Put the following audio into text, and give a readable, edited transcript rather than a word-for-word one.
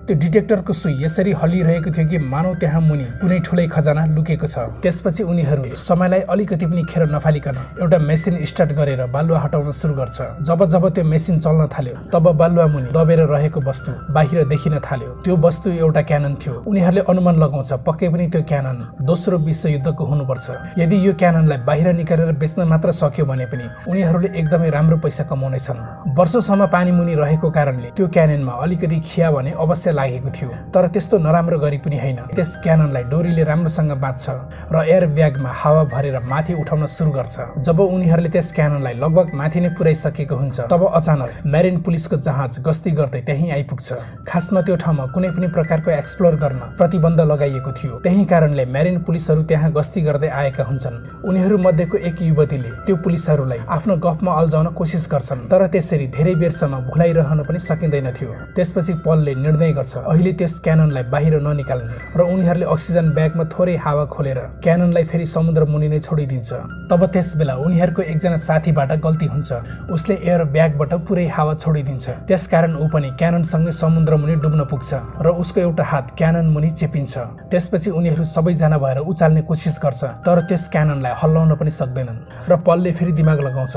त्यो डिटेक्टरको सुई यसरी हल्लिरहेको थियो कि मानौ त्यहाँ मुनि कुनै ठुलै खजाना लुकेको छ। त्यसपछि उनीहरू समयलाई अलिकति पनि खेर नफालिकन एउटा मेसिन स्टार्ट गरेर बालुवा हटाउन सुरु गर्छ। जब त्यो मेसिन चल्न थाल्यो तब बालुवा मुनि दबेर रहेको वस्तु बाहिर देखिन थाल्यो। त्यो वस्तु एउटा क्यानन थियो। उनीहरूले अनुमान लगाउँछ पक्कै पनि त्यो क्यानन दोस्रो विश्वयुद्धको हुनुपर्छ। यदि यो क्याननलाई बाहिर निकालेर बेच्न मात्र सक्यो भने पनि उनीहरूले एकदमै राम्रो पैसा कमाउनेछन्। वर्षौंसम्म पानी मुनि रहेको कारणले त्यो क्याननमा अलिकति खिया भने अवश्य लागेको थियो, तर त्यस्तो नराम्रो गरी पनि होइन। त्यस क्याननलाई डोरीले राम्रोसँग बाँध्छ र एयर ब्यागमा हावा भरेर माथि उठाउन सुरु गर्छ। जब उनीहरूले त्यस क्याननलाई लगभग माथि नै पुर्याइसकेको हुन्छ तब अचानक मेरिन पुलिसको जहाज गस्ती गर्दै त्यहीँ आइपुग्छ। खासमा त्यो ठाउँमा कुनै पनि प्रकारको एक्सप्लोर गर्न प्रतिबन्ध लगाइएको थियो। त्यही कारणले मेरिन पुलिसहरू त्यहाँ गस्ती गर्दै आएका हुन्छन्। उनीहरू मध्येको एक युवतीले त्यो पुलिसहरूलाई आफ्नो गफमा अल्झाउन कोसिस गर्छन्, तर त्यसरी धेरै बेरसम्म भुलाइरहन पनि सकिँदैन थियो। त्यसपछि पलले निर्णय गर्छ अहिले त्यस क्याननलाई बाहिर ननिकाल्ने र उनीहरूले अक्सिजन ब्यागमा थोरै हावा खोलेर क्याननलाई फेरि समुद्र मुनि नै छोडिदिन्छ। तब त्यसबेला उनीहरूको एकजना साथीबाट गल्ती हुन्छ। उसले एयर ब्यागबाट पुरै हावा छोडिदिन्छ। त्यसकारण ऊ पनि क्याननसँगै समुद्र मुनि डुब्न पुग्छ र उसको एउटा हात क्यानन मुनि चेपिन्छ। त्यसपछि उनीहरू सबैजना भएर उचाल्ने कोसिस गर्छ, तर त्यस क्याननलाई हल्लाउन पनि सक्दैनन् र पलले फेरि दिमाग लगाउँछ